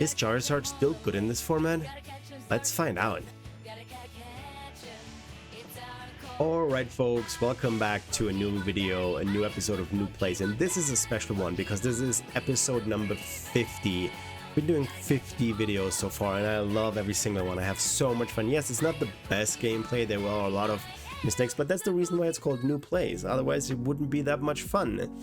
Is Charizard still good in this format? Let's find out. Alright folks, welcome back to a new video, a new episode of Noob Plays, and this is a special one because this is episode number 50. We've been doing 50 videos so far and I love every single one. I have so much fun. Yes, it's not the best gameplay, there were a lot of mistakes, but that's the reason why it's called Noob Plays, otherwise it wouldn't be that much fun.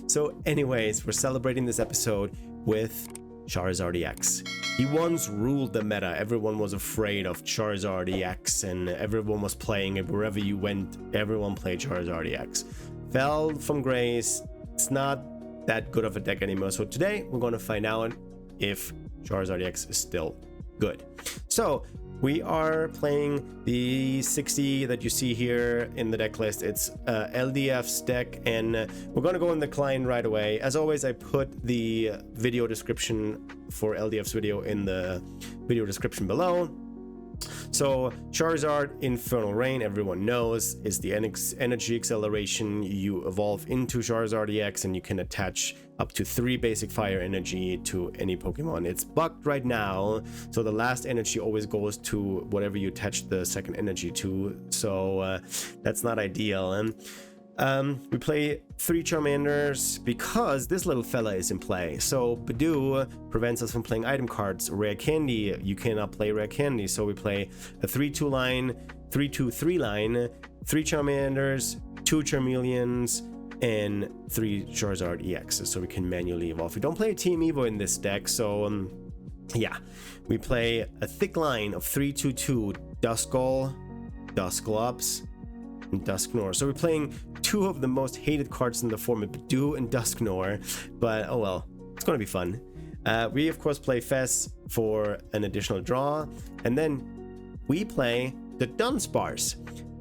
So anyways, we're celebrating this episode with Charizard EX. He once ruled the meta. Everyone was afraid of Charizard EX and everyone was playing it. Wherever you went, everyone played Charizard EX. Fell from grace. It's not that good of a deck anymore. So today we're going to find out if Charizard EX is still good. So we are playing the 60 that you see here in the deck list. It's LDF's deck, and we're going to go in the client right away. As always, I put the video description for LDF's video in the video description below. So Charizard Infernal Rain, everyone knows, is the energy acceleration. You evolve into Charizard EX and you can attach up to 3 basic fire energy to any Pokemon. It's bugged right now, so the last energy always goes to whatever you attach the second energy to, so that's not ideal. We play 3 Charmanders because this little fella is in play. So Bidoof prevents us from playing item cards. Rare Candy, you cannot play Rare Candy, so we play a 3-2 line, 3-2-3 line, 3 Charmanders, 2 Charmeleons, and 3 Charizard EXs, so we can manually evolve. We don't play a Team Evo in this deck, so yeah. We play a thick line of 3-2-2 Duskull, Dusclops, and Dusknoir. So we're playing 2 of the most hated cards in the format, Bidoof and Dusknoir, but oh well, it's gonna be fun. We of course play Fess for an additional draw, and then we play the Dudunsparce.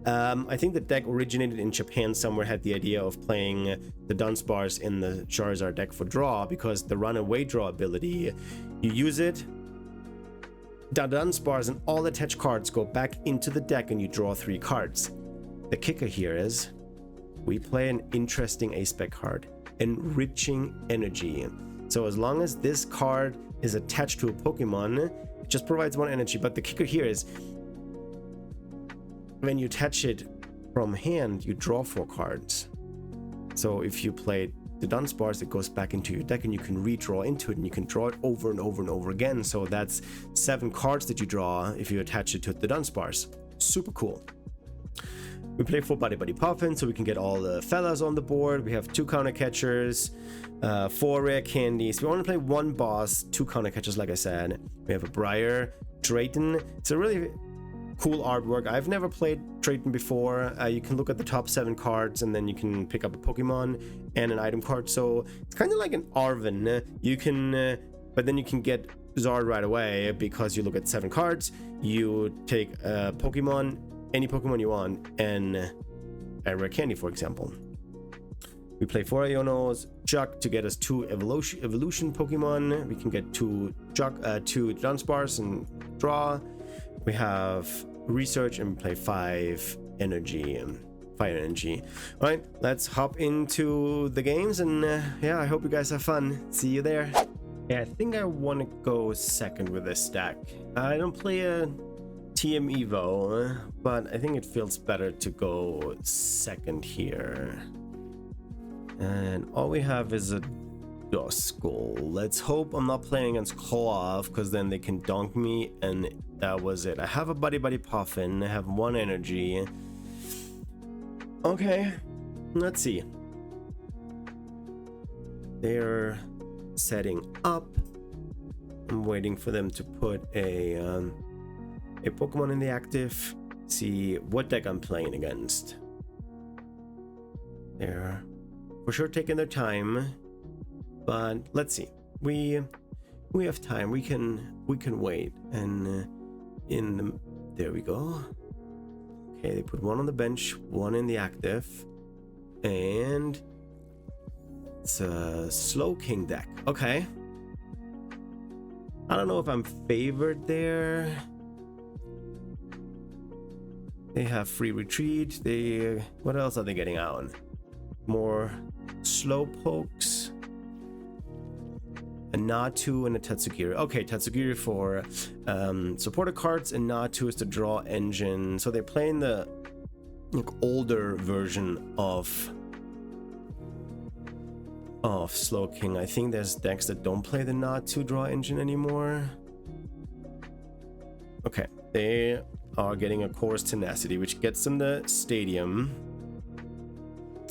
I think the deck originated in Japan somewhere, had the idea of playing the Dudunsparce in the Charizard deck for draw, because the runaway draw ability, you use it, Dudunsparce and all attached cards go back into the deck and you draw 3 cards. The kicker here is we play an interesting ace-spec card, Enriching Energy. So as long as this card is attached to a Pokemon, it just provides 1 energy. But the kicker here is when you attach it from hand, you draw 4 cards. So if you play the Dudunsparce, it goes back into your deck and you can redraw into it and you can draw it over and over and over again. So that's 7 cards that you draw if you attach it to the Dudunsparce. Super cool. We play 4 Buddy Puffin so we can get all the fellas on the board. We have 2 counter catchers, 4 rare candies. We want to play 1 boss, 2 counter catchers, like I said. We have a Briar, Drayton. It's a really cool artwork. I've never played Drayton before. You can look at the top 7 cards and then you can pick up a Pokemon and an item card. So it's kind of like an Arven. You can, but then you can get Zard right away because you look at 7 cards. You take a Pokemon, any Pokemon you want, and a rare candy, for example. We play 4 Ionos, Chuck to get us 2 evolution Pokemon. We can get 2 Dudunsparce and draw. We have research and we play 5 energy, fire energy. All right, let's hop into the games, and yeah, I hope you guys have fun. See you there. Yeah, I think I want to go second with this stack. I don't play a TM Evo, but I think it feels better to go second here. And all we have is a Duskull. Let's hope I'm not playing against Claw, because then they can donk me, and that was it. I have a Buddy Puffin. I have 1 energy. Okay, let's see. They're setting up. I'm waiting for them to put a Pokemon in the active, see what deck I'm playing against. They're for sure taking their time, but let's see. We have time. We can wait. And there we go. Okay, they put 1 on the bench, 1 in the active, and it's a Slowking deck. Okay. I don't know if I'm favored there. They have free retreat. What else are they getting out? More Slowpokes. A Natu and a Tatsugiri. Okay, Tatsugiri for supporter cards, and Natu is the draw engine. So they're playing the like older version of Slowking. I think there's decks that don't play the Natu draw engine anymore. Okay, they are getting a Chorus Tenacity, which gets them the Stadium.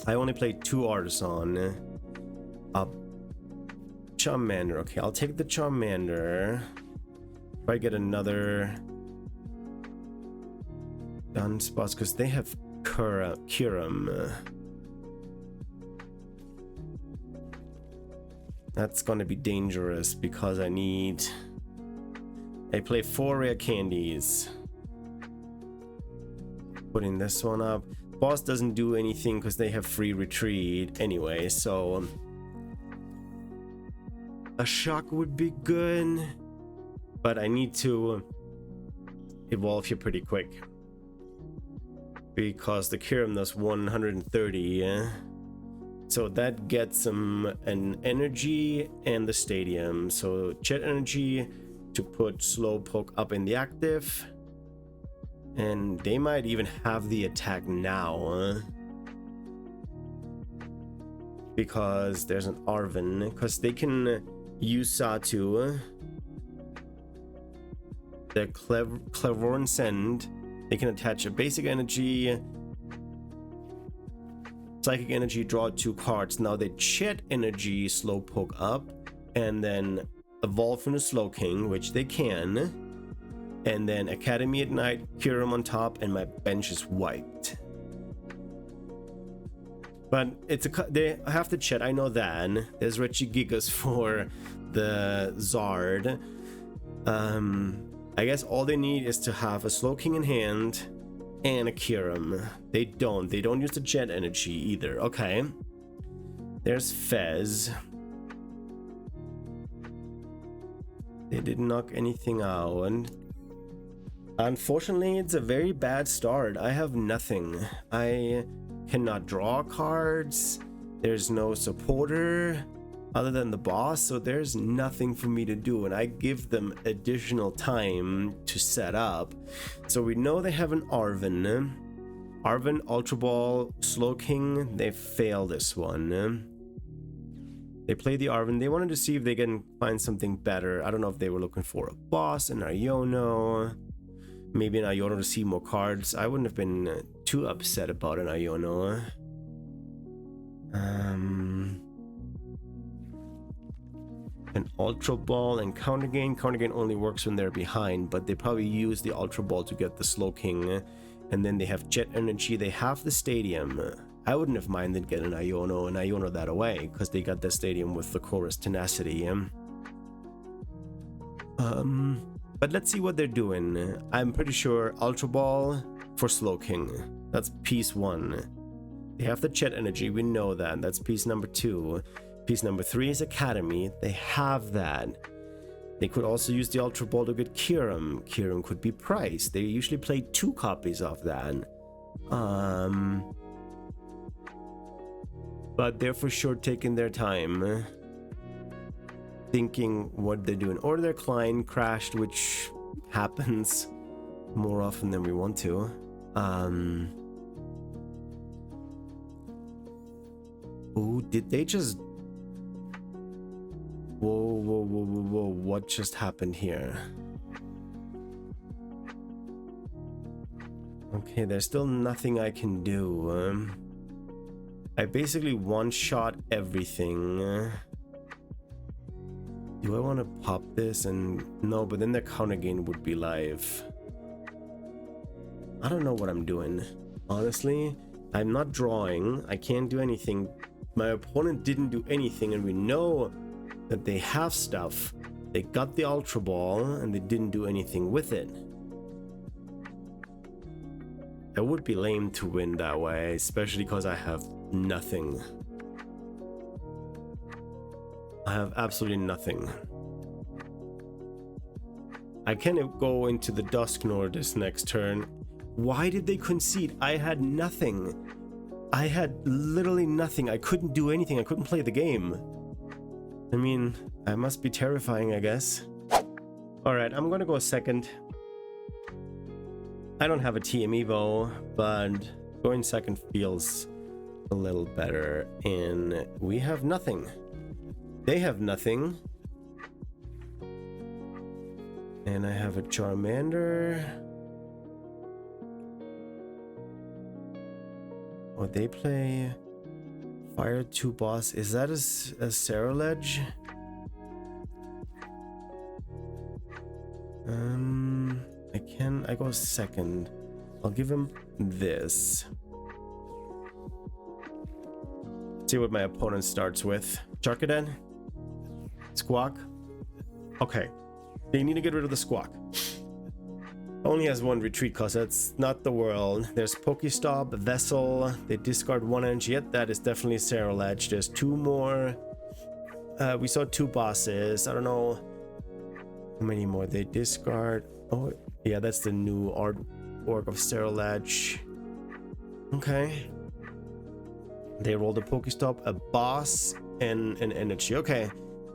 I only played 2 Artisan. Charmander. Okay, I'll take the Charmander. If I get another Dudunsparce, because they have Kyurem. That's gonna be dangerous because I play 4 rare candies. Putting this one up. Boss doesn't do anything because they have free retreat anyway, so a shock would be good, but I need to evolve here pretty quick because the Kyurem does 130. So that gets them an energy and the Stadium. So Jet Energy to put Slowpoke up in the active, and they might even have the attack now because there's an Arven, because they can use Satu, the Clairvoyant Send. They can attach a basic energy, psychic energy, draw 2 cards. Now they Jet Energy Slowpoke up and then evolve into Slowking, which they can, and then Academy at Night, Kyurem on top, and my bench is wiped. But they have to Chet, I know that. There's Regigigas for the Zard. I guess all they need is to have a Slowking in hand and a Kyurem. They don't use the Jet Energy either. Okay. There's Fez. They didn't knock anything out. And unfortunately, it's a very bad start. I have nothing. I cannot draw cards. There's no supporter other than the boss, so there's nothing for me to do, and I give them additional time to set up. So we know they have an Arven, Ultra Ball, Slowking. They fail this one. They play the Arven. They wanted to see if they can find something better. I don't know if they were looking for a boss, an Iono, maybe an Iono to see more cards. I wouldn't have been too upset about an Iono. An Ultra Ball and Counter Gain. Counter Gain only works when they're behind, but they probably use the Ultra Ball to get the Slowking. And then they have Jet Energy. They have the Stadium. I wouldn't have minded getting an Iono that away, because they got the Stadium with the Chorus Tenacity. But let's see what they're doing. I'm pretty sure Ultra Ball for Slowking. That's piece 1. They have the Jet Energy. We know that. That's piece number 2. Piece number 3 is Academy. They have that. They could also use the Ultra Ball to get Kyurem. Kyurem could be priced. They usually play 2 copies of that. But they're for sure taking their time, thinking what they're doing. Or their client crashed, which happens more often than we want to. Oh, did they just... Whoa, what just happened here? Okay, there's still nothing I can do. I basically one-shot everything. Do I want to pop this? And no, but then the counter gain would be live. I don't know what I'm doing. Honestly, I'm not drawing. I can't do anything. My opponent didn't do anything, and we know that they have stuff. They got the Ultra Ball and they didn't do anything with it. It would be lame to win that way, especially because I have nothing. I have absolutely nothing. I can't go into the Dusknoir this next turn. Why did they concede? I had nothing. I had literally nothing. I couldn't do anything. I couldn't play the game. I mean, I must be terrifying, I guess. Alright, I'm gonna go second. I don't have a TM Evo, but going second feels a little better. And we have nothing. They have nothing. And I have a Charmander. Oh, they play Fire 2 Boss. Is that a Ceruledge? I go second. I'll give him this. See what my opponent starts with. Charcadet? Squawk? Okay. They need to get rid of the Squawk. Only has one retreat cost. That's not the world. There's Pokestop, Vessel. They discard one energy. Yet that is definitely Ceruledge. There's two more. We saw two bosses. I don't know how many more they discard. Oh, yeah, that's the new artwork of Ceruledge. Okay. They rolled a Pokestop, a boss, and an energy. Okay.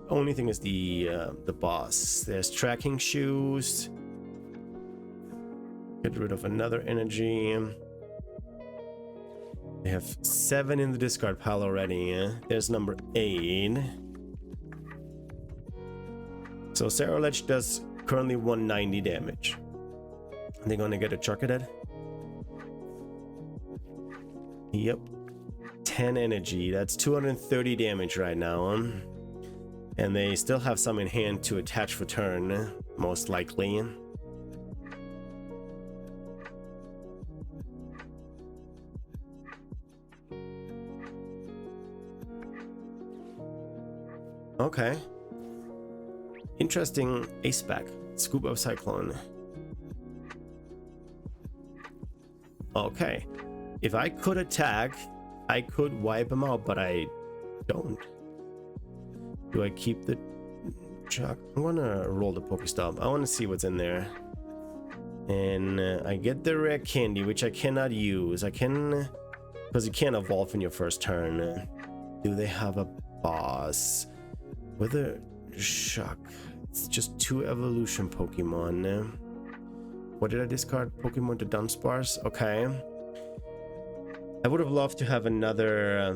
Only thing is the boss. There's tracking shoes. Get rid of another energy. They have 7 in the discard pile already. There's number 8. So Ceruledge does currently 190 damage. They're gonna get a Charcadet. Yep. 10 energy. That's 230 damage right now. And they still have some in hand to attach for turn, most likely. Okay. Interesting ace back. Scoop of Cyclone. Okay. If I could attack, I could wipe him out, but I don't. Do I keep the chuck? I'm gonna roll the Pokestop. I want to see what's in there. And I get the rare candy, which I cannot use. I can, because you can't evolve in your first turn. Do they have a boss? With a shock. It's just 2 evolution Pokemon. What did I discard? Pokemon Dudunsparce. Okay. I would have loved to have another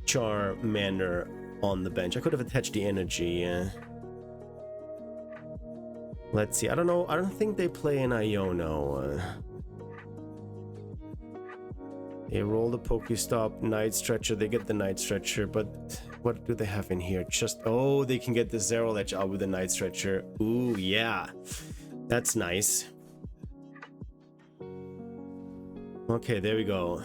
Charmander on the bench. I could have attached the energy. Let's see. I don't know. I don't think they play an Iono. They roll the Pokestop, Night Stretcher. They get the Night Stretcher, but what do they have in here? Just, oh, they can get the Ceruledge out with the Night Stretcher. Ooh, yeah. That's nice. Okay, there we go.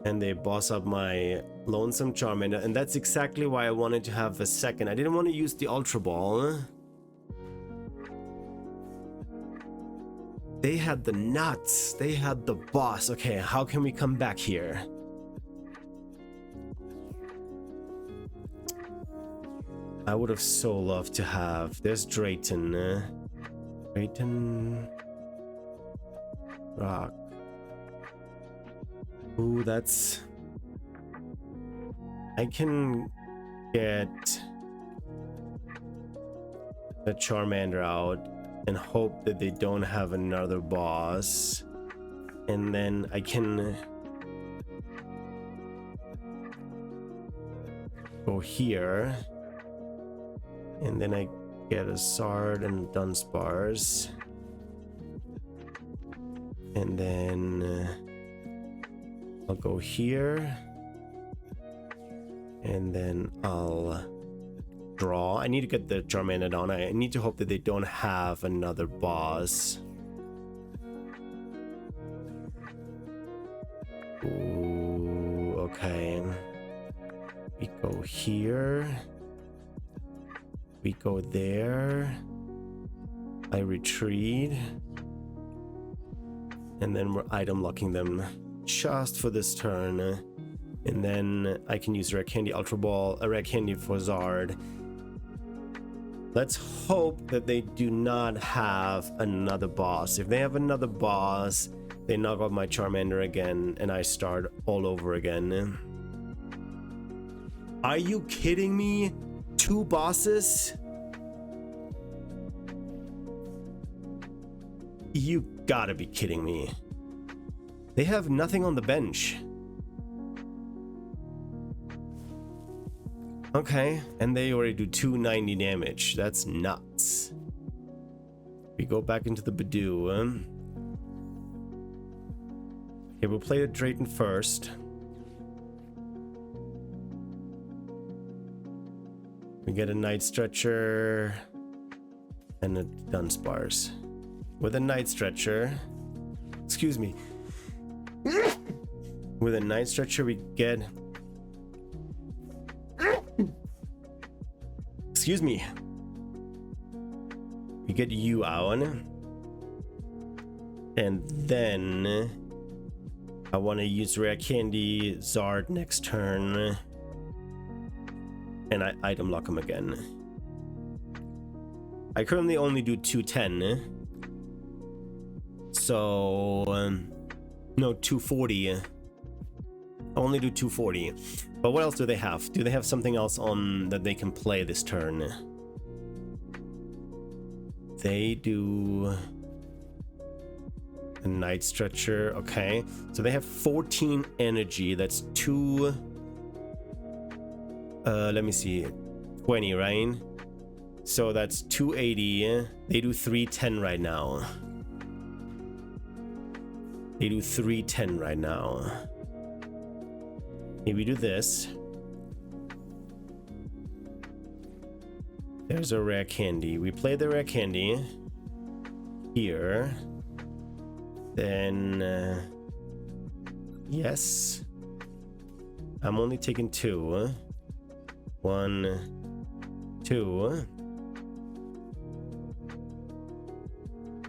And they boss up my Lonesome Charmander, and that's exactly why I wanted to have a second. I didn't want to use the Ultra Ball. They had the nuts. They had the boss. Okay, how can we come back here? I would have so loved to have. There's Drayton. Drayton. Rock. Ooh, that's... I can get the Charmander out and hope that they don't have another boss, and then I can go here, and then I get a Sard and Dudunsparce, and then I'll go here, and then I'll draw. I need to get the Charmander down. I need to hope that they don't have another boss. Ooh, okay. We go here. We go there. I retreat. And then we're item locking them just for this turn. And then I can use Rare Candy Ultra Ball, a Rare Candy for Zard. Let's hope that they do not have another boss. If they have another boss, they knock out my Charmander again, and I start all over again. Are you kidding me? 2 bosses? You gotta be kidding me. They have nothing on the bench. Okay, and they already do 290 damage. That's nuts. We go back into the Badoo. Okay, we'll play the Drayton first. We get a Night Stretcher and a Dudunsparce. With a Night Stretcher, excuse me. With a Night Stretcher, we get. Excuse me. We get you out. And then I want to use Rare Candy Zard next turn. And I item lock him again. I currently only do 210. So, no, 240. I only do 240. But what else do they have? Do they have something else on that they can play this turn? They do a Night Stretcher. Okay, so they have 14 energy. That's 2. Let me see. 20, right? So that's 280. They do 310 right now. They do 310 right now. Here we do this. There's a Rare Candy. We play the Rare Candy here. Then yes. I'm only taking 2. 1, 2.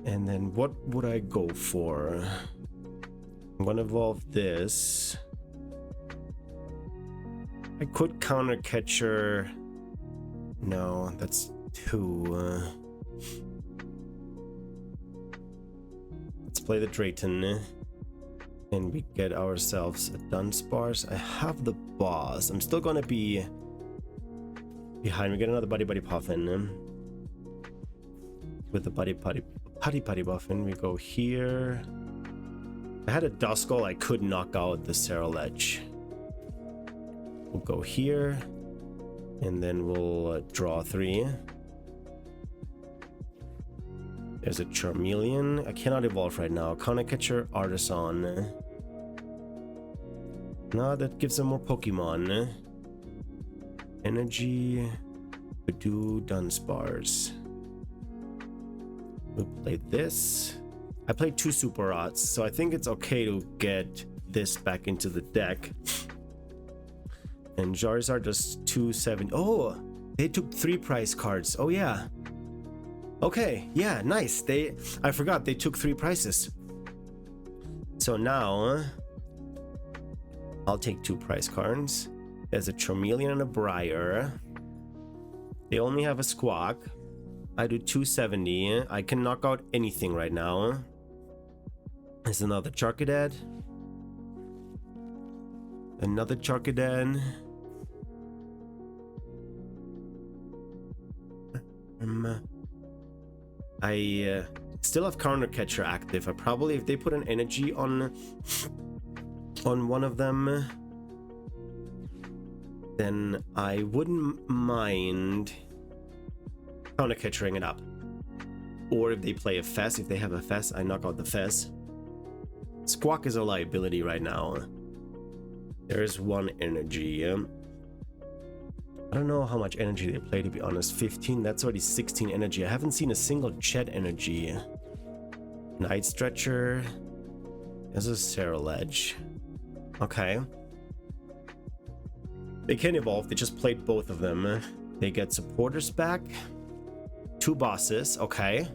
And then what would I go for? I'm gonna evolve this. I could counter catcher. No, that's 2. Let's play the Drayton. And we get ourselves a Dudunsparce. I have the boss. I'm still gonna be behind. We get another Buddy Puffin. With the Putty Puffin, we go here. I had a Duskull. I could knock out the Ceruledge. We'll go here. And then we'll draw 3. There's a Charmeleon. I cannot evolve right now. Counter catcher, Artisan. No, that gives them more Pokemon. Energy, Dudunsparce. We'll play this. I played 2 Super Arts, so I think it's okay to get this back into the deck. And Charizard does 270. Oh, they took 3 prize cards. Oh yeah. Okay, yeah, nice. I forgot they took 3 prices. So now I'll take 2 prize cards. There's a Charmeleon and a Briar. They only have a Squawk. I do 270. I can knock out anything right now. There's another Charcadet. Another Charcadet. I still have counter catcher active. I probably, if they put an energy on one of them, then I wouldn't mind counter catchering it up. Or if they play a Fez, if they have a Fez, I knock out the Fez. Squawk is a liability right now. There is 1 energy. I don't know how much energy they play, to be honest. 15, that's already 16 energy. I haven't seen a single Chet energy. Night Stretcher. There's a Ceruledge. Okay. They can evolve. They just played both of them. They get supporters back. 2 bosses. Okay.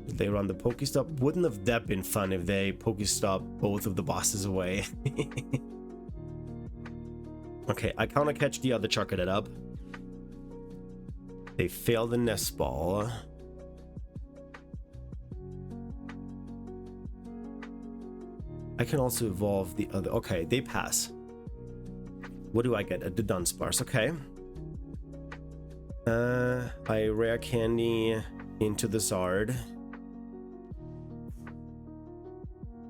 They run the Pokestop. Wouldn't have that been fun if they Pokestop both of the bosses away? Okay, I counter catch the other Charcadet up. They fail the Nest Ball. I can also evolve the other. Okay, they pass. What do I get? A Dudunsparce. Okay. I rare candy into the Zard.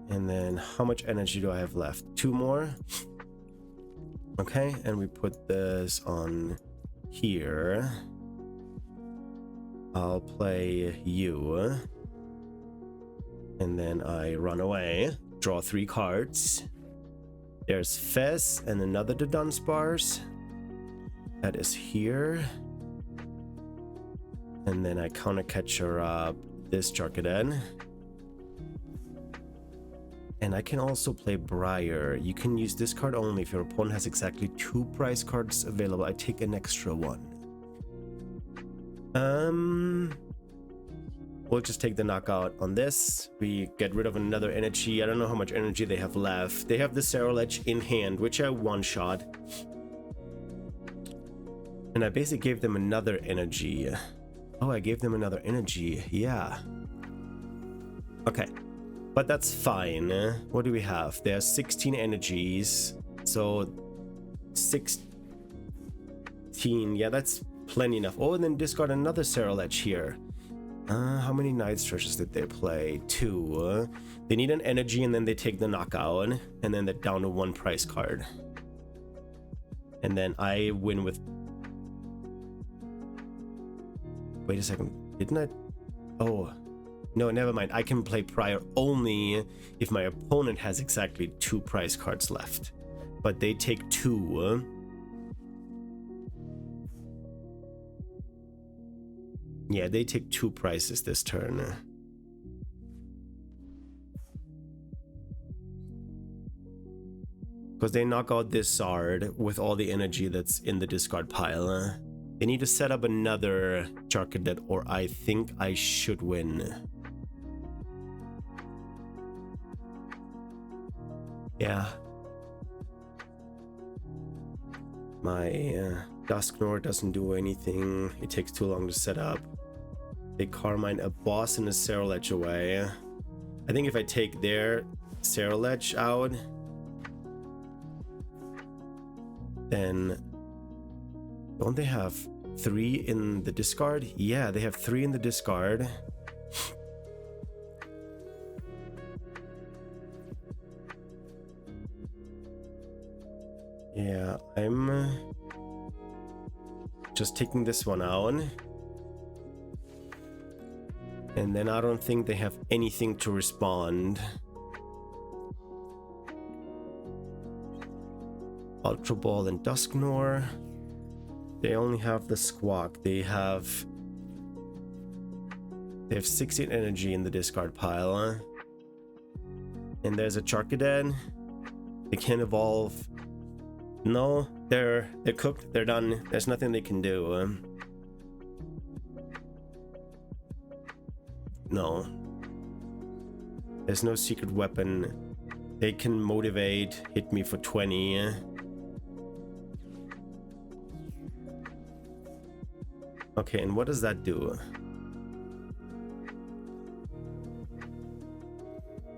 And then how much energy do I have left? 2 more. Okay, and we put this on here. I'll play you. And then I run away. Draw 3 cards. There's Fez and another Dudunsparce. That is here. And then I counter catcher up this Charcaden. And I can also play Briar. You can use this card only if your opponent has exactly 2 prize cards available. I take an extra 1. We'll just take the knockout on this. We get rid of another energy. I don't know how much energy they have left. They have the Ceruledge in hand, which I one-shot. And I basically gave them another energy. Oh, I gave them another energy. Yeah. Okay. But that's fine. What do we have? There's 16 energies. So 16. Yeah, that's plenty enough. Oh, and then discard another Ceruledge here. How many Night Treasures did they play? 2. They need an energy and then they take the knockout. And then they're down to 1 prize card. And then I win with... Wait a second. Didn't I... Oh... No, never mind. I can play Prior only if my opponent has exactly 2 prize cards left. But they take 2. Yeah, they take 2 prizes this turn. Because they knock out this Zard with all the energy that's in the discard pile. They need to set up another Charcadet or I think I should win. Yeah. My Dusknoir doesn't do anything. It takes too long to set up. They Carmine a boss and a Ceruledge away. I think if I take their Ceruledge out, then don't they have 3 in the discard? Yeah, they have 3 in the discard. Yeah, I'm just taking this one out. And then I don't think they have anything to respond. Ultra Ball and Dusknoir. They only have the Squawk. They have 16 energy in the discard pile. And there's a Charcaden. They can't evolve. No, they're cooked. They're done. There's nothing they can do. No. There's no secret weapon. They can motivate, hit me for 20. Okay, and what does that do?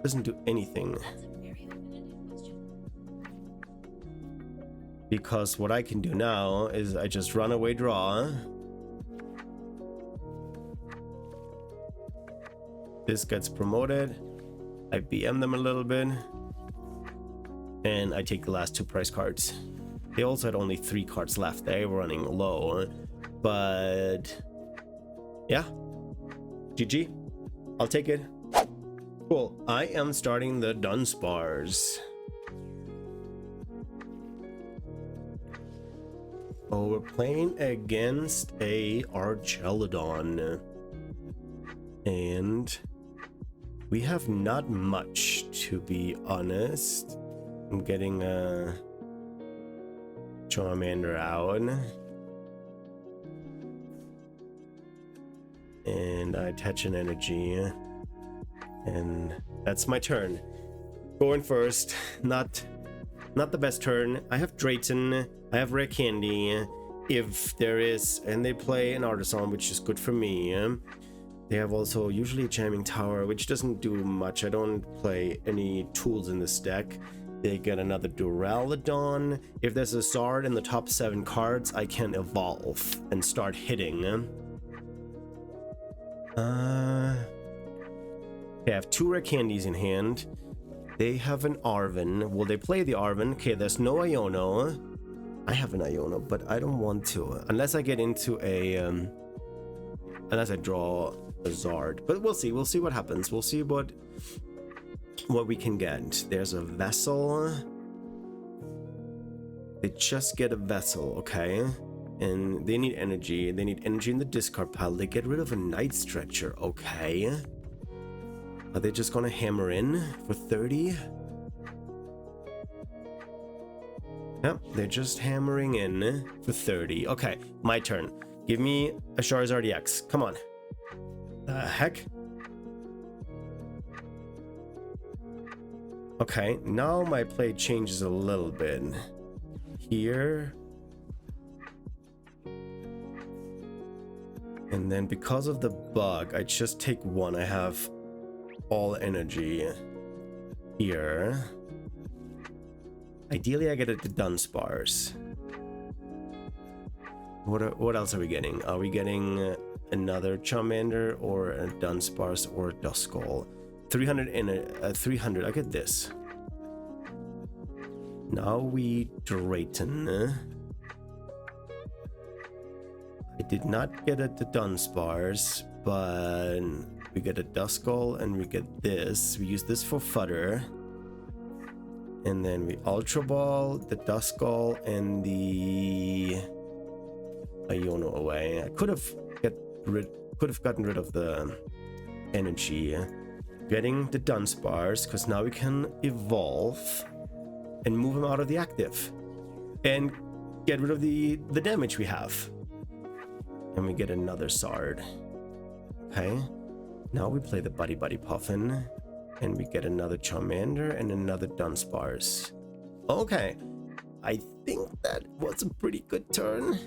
Doesn't do anything. Because what I can do now is I just run away draw. This gets promoted. I BM them a little bit. And I take the last 2 prize cards. They also had only 3 cards left. They were running low. But yeah. GG. I'll take it. Cool. I am starting the Dudunsparce. Oh, we're playing against a Archaludon. And we have not much, to be honest. I'm getting a Charmander out. And I attach an energy. And that's my turn. Going first. Not the best turn. I have Drayton. I have Rare Candy. If there is, and they play an Artisan, which is good for me. They have also usually a Jamming Tower, which doesn't do much. I don't play any tools in this deck. They get another Duraludon. If there's a Zard in the top 7 cards, I can evolve and start hitting. I have 2 rare candies in hand. They have an Arven. Will they play the Arven? Okay, there's no Iono. I have an Iono, but I don't want to. Unless I get into a... unless I draw a Zard. But we'll see. We'll see what happens. We'll see what we can get. There's a Vessel. They just get a Vessel, okay? And they need energy. They need energy in the discard pile. They get rid of a Night Stretcher, okay? Are they just gonna hammer in for 30? Yep, they're just hammering in for 30. Okay, my turn. Give me a Charizard EX. Come on. The heck? Okay, now my play changes a little bit. Here. And then because of the bug, I just take 1. I have all energy here. Ideally, I get a Dudunsparce. What else are we getting? Are we getting another Charmander or a Dudunsparce or a Duskull? 300 and a 300. I get this. Now we Drayton. I did not get a Dudunsparce, but we get a Duskull and we get this. We use this for fodder. And then we Ultra Ball, the Duskull, and the Iono away. I could have gotten rid of the energy. Getting the Dudunsparce, because now we can evolve and move him out of the active. And get rid of the damage we have. And we get another Zard. Okay. Now we play the Buddy Puffin. And we get another Charmander and another Dudunsparce. Okay. I think that was a pretty good turn.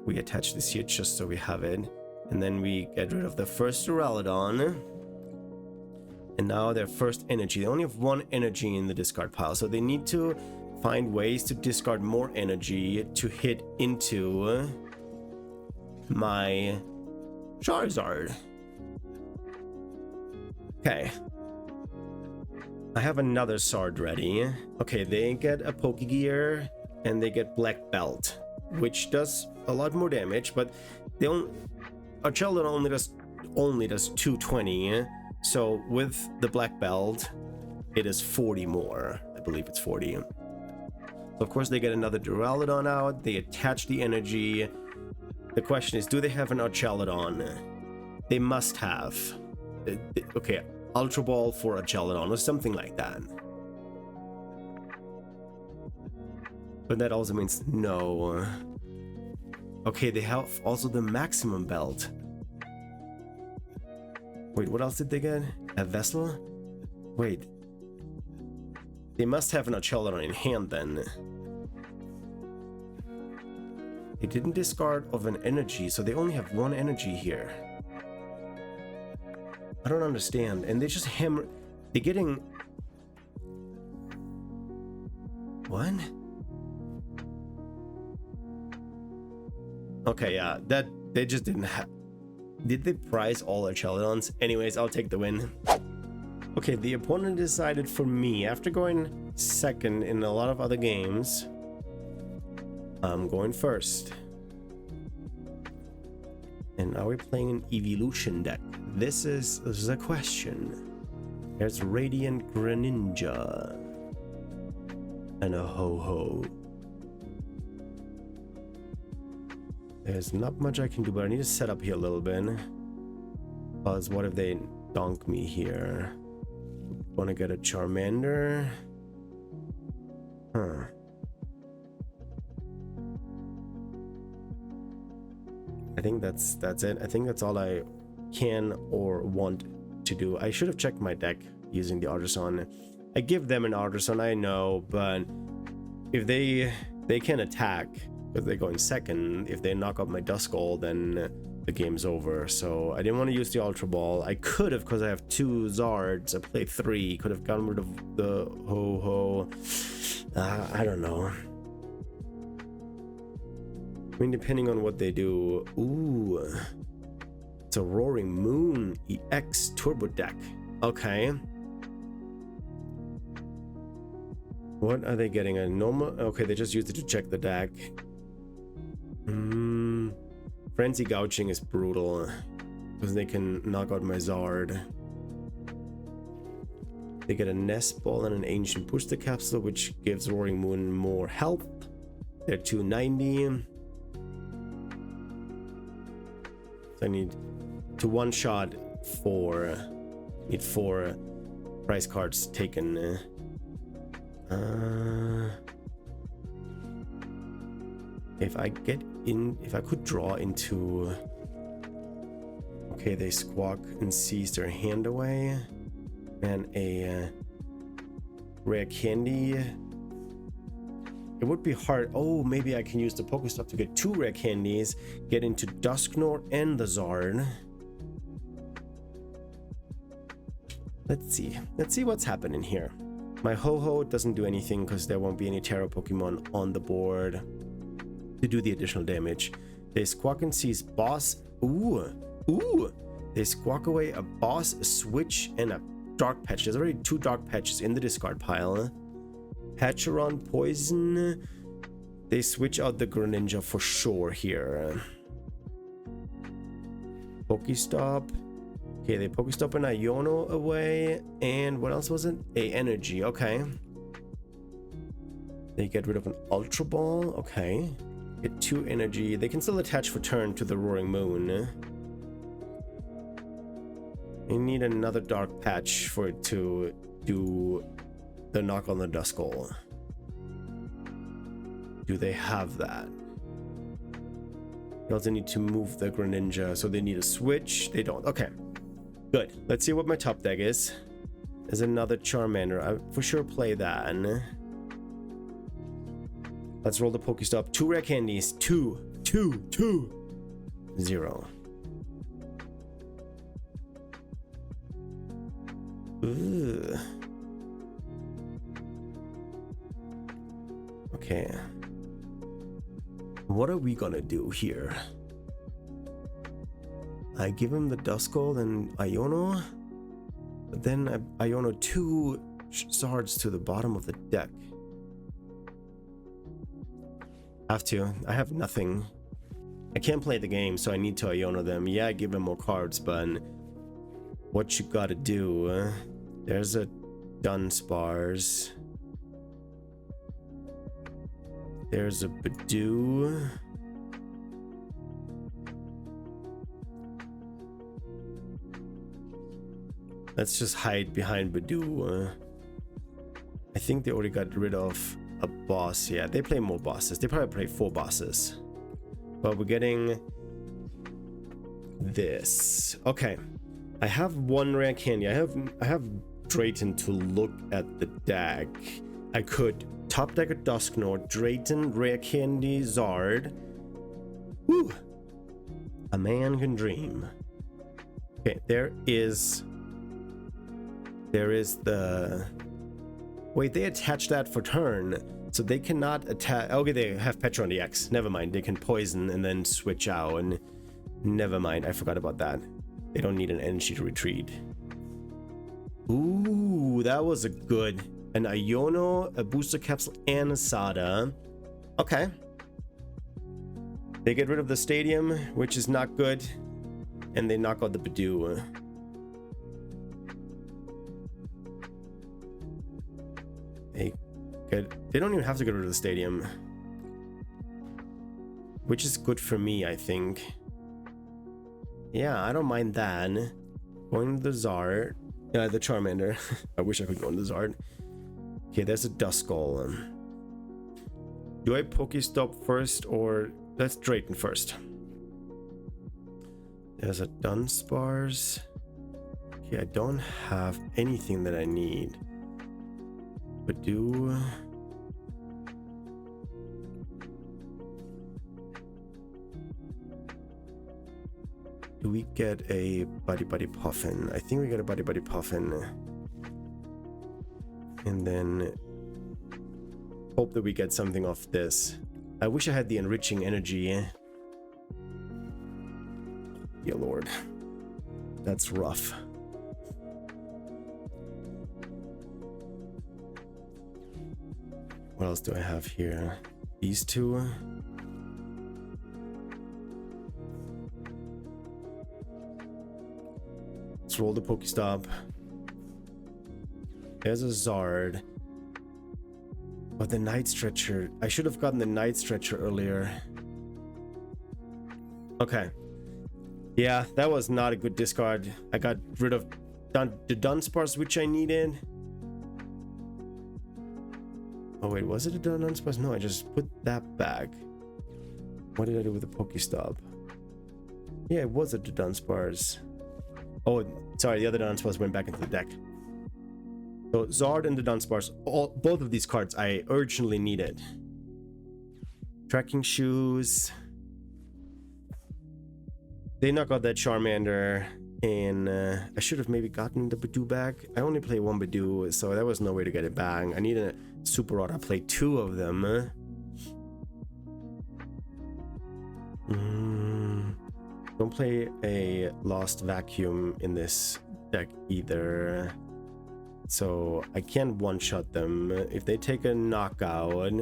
We attach this here just so we have it. And then we get rid of the first Duraludon. And now their first energy. They only have 1 energy in the discard pile. So they need to find ways to discard more energy to hit into my Charizard. Okay. I have another Zard ready. Okay, they get a Pokegear and they get Black Belt, which does a lot more damage, but they don't... Archaludon only does 220, so with the Black Belt, it is 40 more. I believe it's 40. So of course they get another Duraludon out, they attach the energy. The question is, do they have an Archaludon? They must have. Okay, Ultra Ball for Archaludon or something like that. But that also means no. Okay, they have also the Maximum Belt. Wait, what else did they get? A Vessel? Wait. They must have an Archaludon in hand then. They didn't discard of an energy, so they only have 1 energy here. I don't understand. And they just hammer... They're getting... What? Okay, yeah. That... They just didn't have... Did they prize all Archaludons? Anyways, I'll take the win. Okay, the opponent decided for me. After going second in a lot of other games, I'm going first. And now we're playing an evolution deck. This is the question. There's Radiant Greninja and a Ho-Ho. There's not much I can do, but I need to set up here a little bit. Because what if they donk me here? Want to get a Charmander? Huh. I think that's it. I think that's all I can or want to do. I should have checked my deck using the Artisan. I give them an Artisan, I know, but if they can attack because they're going second, if they knock up my Duskull, then the game's over. So I didn't want to use the Ultra Ball. I could have, because I have 2 Zards. I played 3. Could have gotten rid of the Ho-Ho. I don't know. I mean, depending on what they do. Ooh. It's a Roaring Moon EX Turbo Deck. Okay. What are they getting? A normal? Okay, they just used it to check the deck. Frenzy Gouging is brutal because they can knock out my Zard. They get a Nest Ball and an Ancient Booster Capsule, which gives Roaring Moon more health. They're 290. So I need to one-shot 4. Need 4 prize cards taken. If I get in, if I could draw into, okay, they squawk and seize their hand away, and a rare candy. It would be hard. Oh, maybe I can use the Pokestop to get 2 rare candies, get into Dusknoir and the Zard. Let's see what's happening here. My Ho-Ho doesn't do anything because there won't be any Terra Pokemon on the board to do the additional damage. They squawk and seize boss. Ooh. They squawk away a boss, a switch, and a dark patch. There's already 2 dark patches in the discard pile. Hatcheron, poison. They switch out the Greninja for sure here. Pokestop. Okay, they Pokestop an Iono away, and what else was it? A energy. Okay. They get rid of an Ultra Ball. Okay. Get 2 energy. They can still attach for turn to the Roaring Moon. They need another dark patch for it to do the knock on the Duskull. Do they have that? They also need to move the Greninja, so they need a switch. They don't. Okay. Good. Let's see what my top deck is. There's another Charmander. I for sure play that. Let's roll the Pokestop. 2 rare candies. 2. 0. Ugh. Okay. What are we gonna do here? I give him the Duskull and Iono, but then I Iono 2 Zards to the bottom of the deck. I have nothing. I can't play the game, so I need to Iono them. Yeah, I give him more cards, but what you gotta do? There's a Dudunsparce. There's a Badoo. Let's just hide behind Badoo. I think they already got rid of a boss. Yeah, they play more bosses. They probably play 4 bosses. But we're getting this. Okay. I have 1 rare candy. I have Drayton to look at the deck. I could top deck a Dusknoir, Drayton, rare candy, Zard. Whew. A man can dream. Okay, there is the... Wait, they attach that for turn, so they cannot attach... Okay, they have Petra on the X. Never mind, they can poison and then switch out, and never mind, I forgot about that. They don't need an energy to retreat. Ooh, that was a good... An Iono, a booster capsule, and a Sada. Okay. They get rid of the stadium, which is not good, and they knock out the Badoo. They don't even have to get rid of the stadium, which is good for me, I think. Yeah, I don't mind that. Going to the Zard, the Charmander. I wish I could go into the Zard. Okay, there's a Duskull. Do I Pokestop first, or let's Drayton first? There's a Dudunsparce. Okay, I don't have anything that I need. Badoo. Do we get a Buddy Puffin? I think we get a Buddy Puffin. And then hope that we get something off this. I wish I had the enriching energy. Dear Lord. That's rough. What else do I have here? These two. Let's roll the Pokestop. There's a Zard. But the Night Stretcher. I should have gotten the Night Stretcher earlier. Okay. Yeah, that was not a good discard. I got rid of the Dudunsparce, which I needed. Oh wait, was it a Dudunsparce? No, I just put that back. What did I do with the Pokestop? Yeah, it was a Dudunsparce. Oh, sorry, the other Dudunsparce went back into the deck. So Zard and the Dudunsparce, both of these cards I urgently needed. Trekking Shoes. They knock out that Charmander, and I should have maybe gotten the Badoo back. I only play one Badoo, so there was no way to get it back. I need a Super Rod. I play two of them. Don't play a Lost Vacuum in this deck either. So I can't one-shot them. If they take a knockout,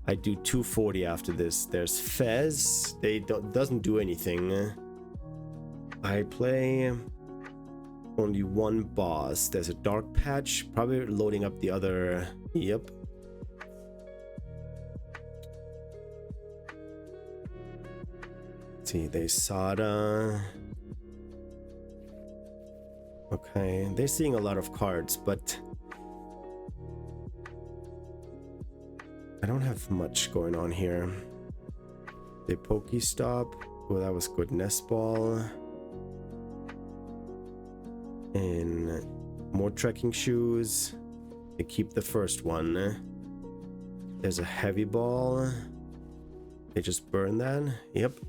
I do 240 after this. There's Fez. Doesn't do anything. I play only one boss. There's a Dark Patch. Probably loading up the other. Yep. Let's see, they Sada. Okay, they're seeing a lot of cards, but I don't have much going on here. They Pokestop. Oh, that was good. Nest Ball. And more Trekking Shoes. They keep the first one. There's a Heavy Ball. They just burn that. Yep.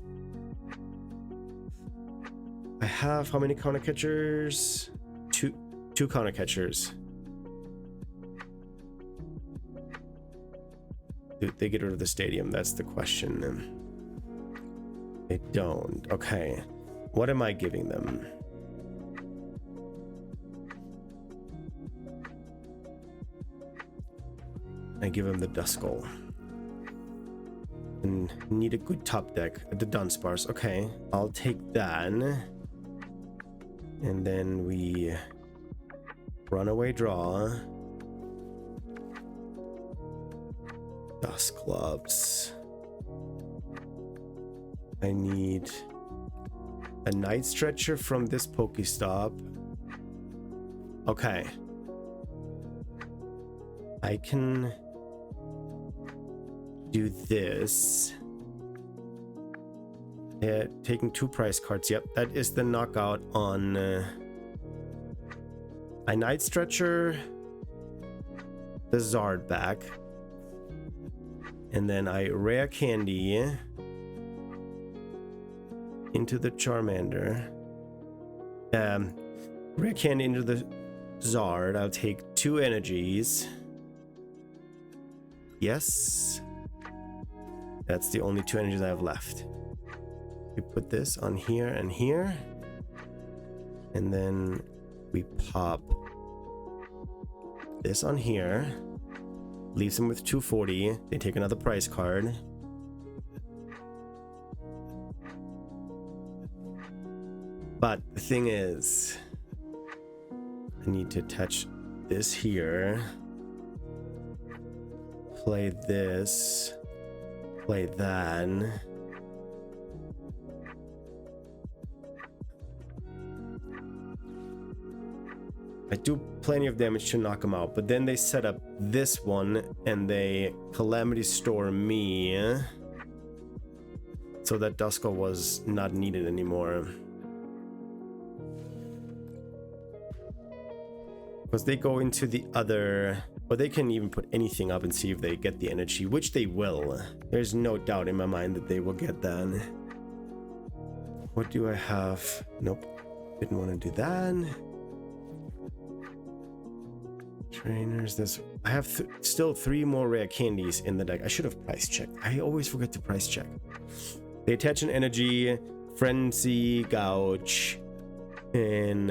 I have how many counter catchers? Two counter catchers. Do they get rid of the stadium? That's the question. They don't. Okay. What am I giving them? I give them the Duskull. And need a good top deck. The Dudunsparce. Okay. I'll take that. And then we Runaway Draw. Dusclops. I need a Night Stretcher from this Pokestop. Okay. I can do this. Yeah, taking two price cards. Yep, that is the knockout on I Night Stretcher the Zard back, and then I Rare Candy into the Charmander. Rare Candy into the Zard. I'll take two energies. Yes, that's the only two energies I have left. We put this on here and here, and then we pop this on here, leaves them with 240. They take another price card. But the thing is, I need to attach this here, play this, play that. I do plenty of damage to knock them out, but then they set up this one and they Calamity Storm me, so that Duskull was not needed anymore. Because they go into the other, or they can even put anything up and see if they get the energy, which they will. There's no doubt in my mind that they will get that. What do I have? Nope. Didn't want to do that. Trainers. I have still 3 more rare candies in the deck. I should have price checked. I always forget to price check. They attach an energy, frenzy, gouge, and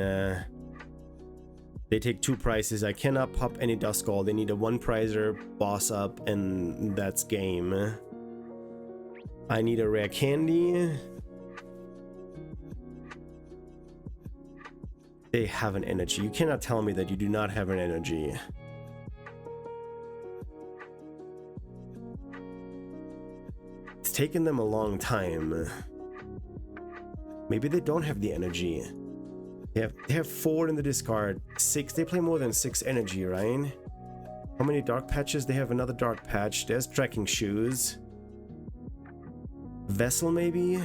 they take 2 prices. I cannot pop any Duskull. They need a 1 prizer, boss up, and that's game. I need a rare candy. They have an energy. You cannot tell me that you do not have an energy. It's taken them a long time. Maybe they don't have the energy. They have 4 in the discard. 6. They play more than 6 energy, right? How many dark patches? They have another dark patch. There's trekking shoes. Vessel, maybe?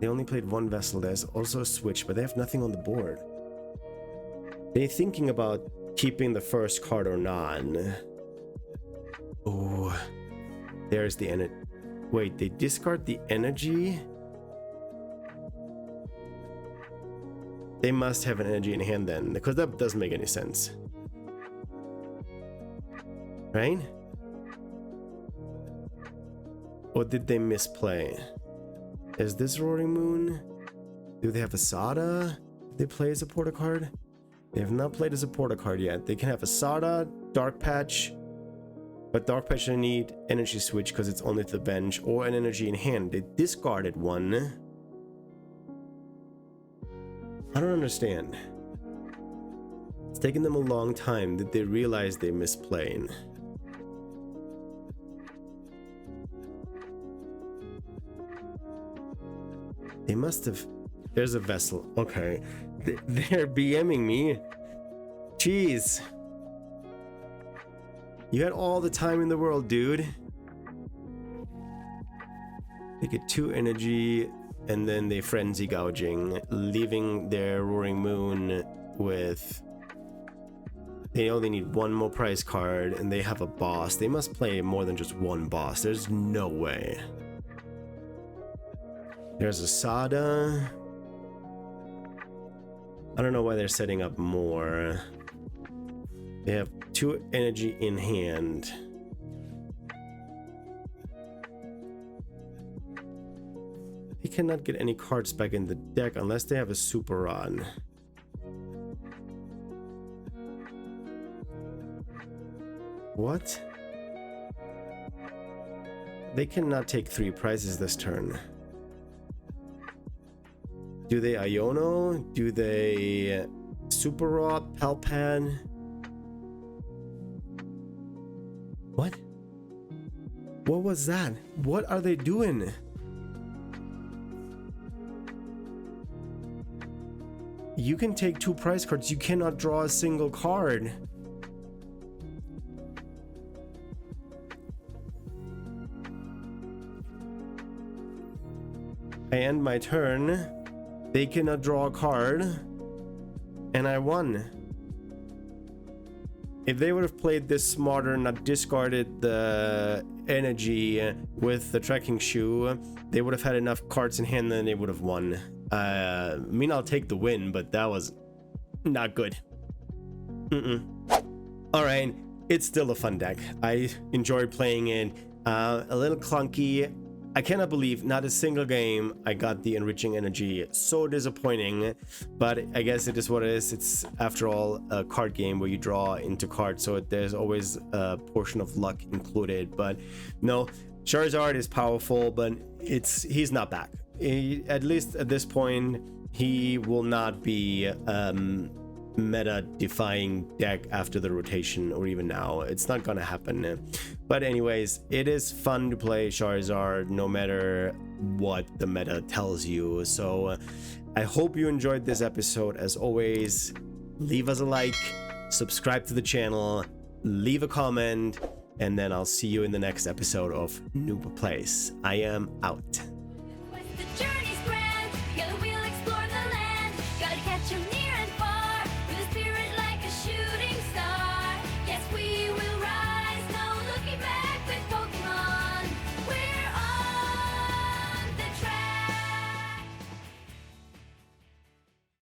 They only played 1 vessel. There's also a switch, but they have nothing on the board. They're thinking about keeping the first card or not. Oh, there's the energy. Wait, they discard the energy? They must have an energy in hand then, because that doesn't make any sense. Right? Or did they misplay? Is this Roaring Moon? Do they have a Sada? Did they play a supporter card? They have not played a supporter card yet. They can have a Sada, Dark Patch, but Dark Patch they need energy switch because it's only to the bench, or an energy in hand. They discarded 1. I don't understand. It's taken them a long time. Did they realize they misplayed? They must have. There's a vessel. Okay. They're BMing me. Jeez. You had all the time in the world, dude. They get 2 energy, and then they frenzy gouging, leaving their Roaring Moon with. They only need 1 more prize card, and they have a boss. They must play more than just 1 boss. There's no way. There's a Sada. I don't know why they're setting up more. They have 2 energy in hand. They cannot get any cards back in the deck unless they have a Super Rod. What? They cannot take 3 prizes this turn. Do they Iono? Do they Super Rod? Palpad? What? What was that? What are they doing? You can take 2 prize cards. You cannot draw a single card. I end my turn. They cannot draw a card, and I won. If they would have played this smarter, not discarded the energy with the trekking shoe, they would have had enough cards in hand, and they would have won. I mean, I'll take the win, but that was not good. All right, it's still a fun deck. I enjoyed playing it. A little clunky. I cannot believe not a single game I got the enriching energy. So disappointing, but I guess it is what it is. It's, after all, a card game where you draw into cards, so there's always a portion of luck included. But no, Charizard is powerful, but he's not back. At least at this point, he will not be meta defying deck after the rotation, or even now. It's not gonna happen. But anyways, it is fun to play Charizard no matter what the meta tells you. So I hope you enjoyed this episode. As always, leave us a like, subscribe to the channel, leave a comment, and then I'll see you in the next episode of Noob Plays. I am out.